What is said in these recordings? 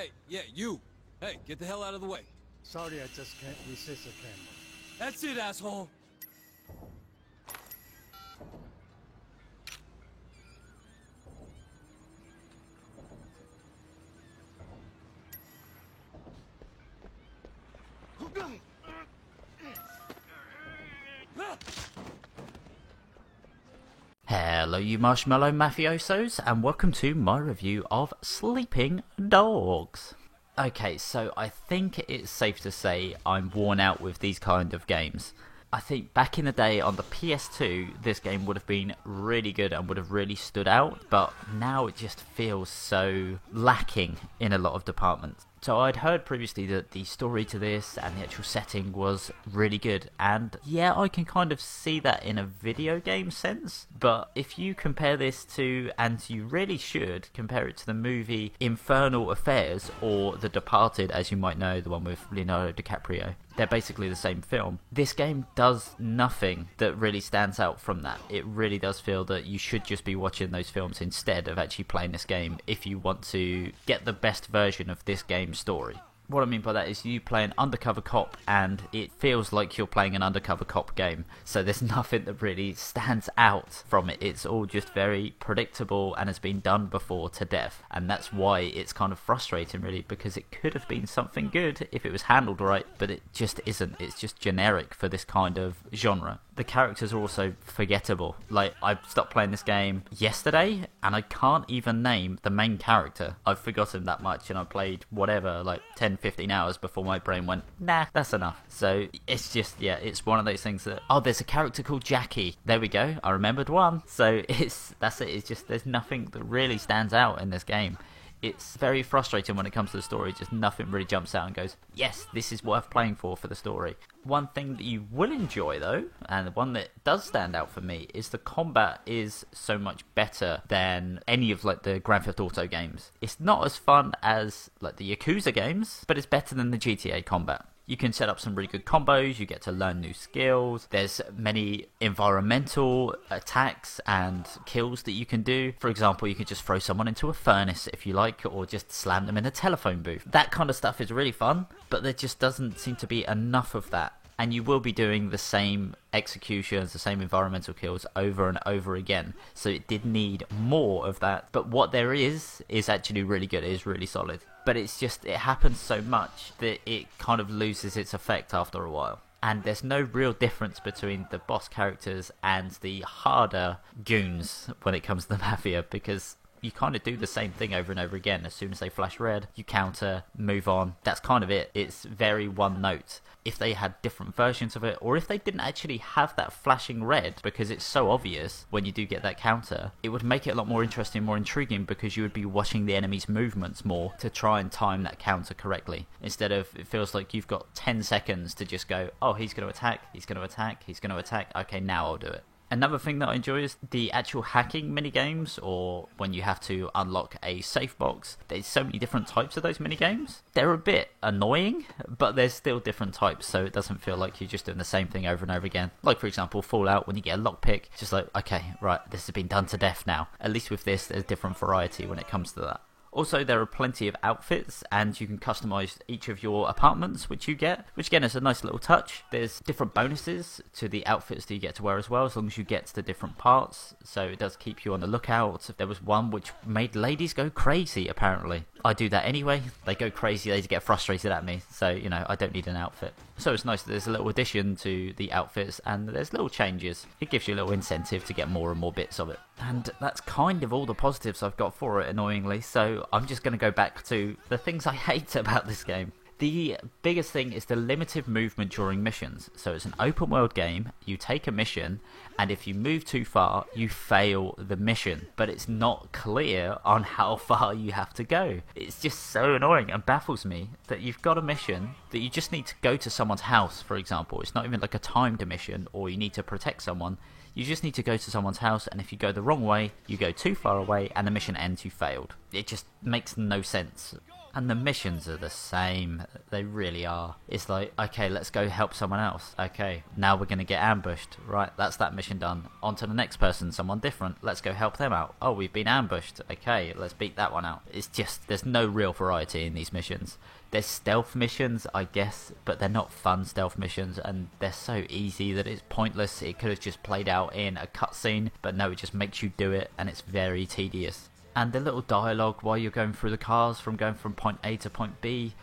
Hey, yeah, you. Hey, get the hell out of the way. Sorry, I just can't resist the camera. That's it, asshole. Hello you marshmallow mafiosos, and welcome to my review of Sleeping Dogs. Okay, so I think it's safe to say I'm worn out with these kind of games. I think back in the day on the PS2, this game would have been really good and would have really stood out, but now it just feels so lacking in a lot of departments. So I'd heard previously that the story to this and the actual setting was really good, and yeah, I can kind of see that in a video game sense, but if you compare this to, and you really should, compare it to the movie Infernal Affairs, or The Departed, as you might know, the one with Leonardo DiCaprio, they're basically the same film. This game does nothing that really stands out from that. It really does feel that you should just be watching those films instead of actually playing this game if you want to get the best version of this game's story. What I mean by that is you play an undercover cop and it feels like you're playing an undercover cop game. So there's nothing that really stands out from it. It's all just very predictable and has been done before to death. And that's why it's kind of frustrating really, because it could have been something good if it was handled right, but it just isn't. It's just generic for this kind of genre. The characters are also forgettable. Like, I stopped playing this game yesterday and I can't even name the main character. I've forgotten that much, and I played whatever, like 10-15 hours before my brain went, nah, that's enough. So it's just, yeah, it's one of those things that, oh, there's a character called Jackie. There we go, I remembered one. So that's it. It's just, there's nothing that really stands out in this game. It's very frustrating when it comes to the story. Just nothing really jumps out and goes, yes, this is worth playing for the story. One thing that you will enjoy though, and the one that does stand out for me, is the combat is so much better than any of like the Grand Theft Auto games. It's not as fun as like the Yakuza games, but it's better than the GTA combat. You can set up some really good combos, you get to learn new skills, there's many environmental attacks and kills that you can do. For example, you can just throw someone into a furnace if you like, or just slam them in a telephone booth. That kind of stuff is really fun, but there just doesn't seem to be enough of that. And you will be doing the same executions, the same environmental kills over and over again. So it did need more of that. But what there is actually really good. It is really solid. But it's just, it happens so much that it kind of loses its effect after a while. And there's no real difference between the boss characters and the harder goons when it comes to the Mafia, because you kind of do the same thing over and over again. As soon as they flash red, you counter, move on. That's kind of it. It's very one note. If they had different versions of it, or if they didn't actually have that flashing red, because it's so obvious when you do get that counter, it would make it a lot more interesting, more intriguing, because you would be watching the enemy's movements more to try and time that counter correctly. Instead of, it feels like you've got 10 seconds to just go, oh, he's going to attack, he's going to attack, he's going to attack, okay, now I'll do it. Another thing that I enjoy is the actual hacking minigames, or when you have to unlock a safe box. There's so many different types of those minigames. They're a bit annoying, but there's still different types, so it doesn't feel like you're just doing the same thing over and over again. Like, for example, Fallout, when you get a lockpick, it's just like, okay, right, this has been done to death now. At least with this, there's different variety when it comes to that. Also, there are plenty of outfits, and you can customise each of your apartments, which you get, which again is a nice little touch. There's different bonuses to the outfits that you get to wear as well, as long as you get to the different parts, so it does keep you on the lookout. There was one which made ladies go crazy, apparently. I do that anyway. They go crazy, they get frustrated at me, so, you know, I don't need an outfit. So it's nice that there's a little addition to the outfits, and there's little changes. It gives you a little incentive to get more and more bits of it. And that's kind of all the positives I've got for it, annoyingly, so I'm just going to go back to the things I hate about this game. The biggest thing is the limited movement during missions. So it's an open world game, you take a mission, and if you move too far, you fail the mission. But it's not clear on how far you have to go. It's just so annoying and baffles me that you've got a mission that you just need to go to someone's house, for example. It's not even like a timed mission, or you need to protect someone. You just need to go to someone's house, and if you go the wrong way, you go too far away, and the mission ends, you failed. It just makes no sense. And the missions are the same. They really are. It's like, okay, let's go help someone else. Okay, now we're going to get ambushed. Right, that's that mission done. On to the next person, someone different. Let's go help them out. Oh, we've been ambushed. Okay, let's beat that one out. It's just, there's no real variety in these missions. There's stealth missions, I guess, but they're not fun stealth missions, and they're so easy that it's pointless. It could have just played out in a cutscene, but no, it just makes you do it, and it's very tedious. And the little dialogue while you're going through the cars from going from point A to point B,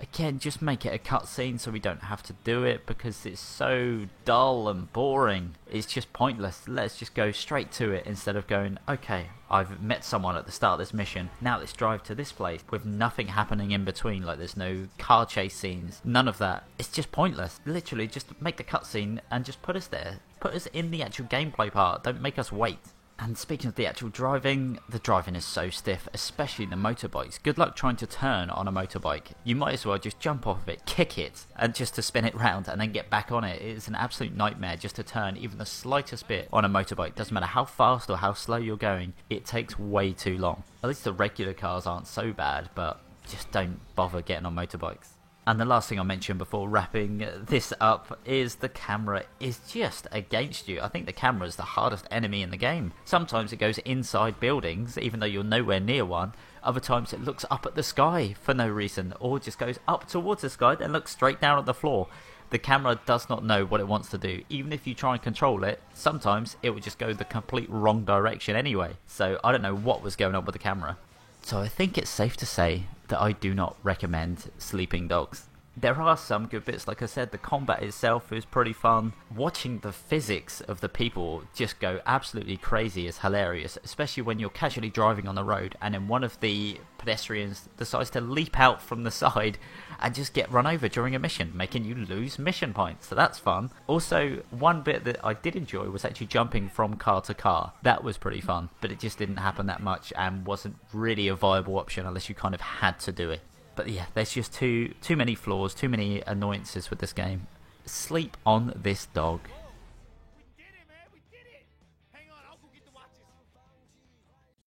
again, just make it a cutscene so we don't have to do it, because it's so dull and boring. It's just pointless. Let's just go straight to it instead of going, okay, I've met someone at the start of this mission, now let's drive to this place, with nothing happening in between. Like, there's no car chase scenes, none of that. It's just pointless. Literally, just make the cutscene and just put us there. Put us in the actual gameplay part. Don't make us wait. And speaking of the actual driving, the driving is so stiff, especially the motorbikes. Good luck trying to turn on a motorbike. You might as well just jump off of it, kick it, and just to spin it round and then get back on it. It's an absolute nightmare just to turn even the slightest bit on a motorbike. Doesn't matter how fast or how slow you're going, it takes way too long. At least the regular cars aren't so bad, but just don't bother getting on motorbikes. And the last thing I'll mention before wrapping this up is the camera is just against you. I think the camera is the hardest enemy in the game. Sometimes it goes inside buildings, even though you're nowhere near one. Other times it looks up at the sky for no reason, or just goes up towards the sky, then looks straight down at the floor. The camera does not know what it wants to do. Even if you try and control it, sometimes it will just go the complete wrong direction anyway. So I don't know what was going on with the camera. So I think it's safe to say that I do not recommend Sleeping Dogs. There are some good bits, like I said, the combat itself is pretty fun. Watching the physics of the people just go absolutely crazy is hilarious, especially when you're casually driving on the road and then one of the pedestrians decides to leap out from the side and just get run over during a mission, making you lose mission points, so that's fun. Also, one bit that I did enjoy was actually jumping from car to car. That was pretty fun, but it just didn't happen that much and wasn't really a viable option unless you kind of had to do it. But yeah, there's just too many flaws, too many annoyances with this game. Sleep on this dog.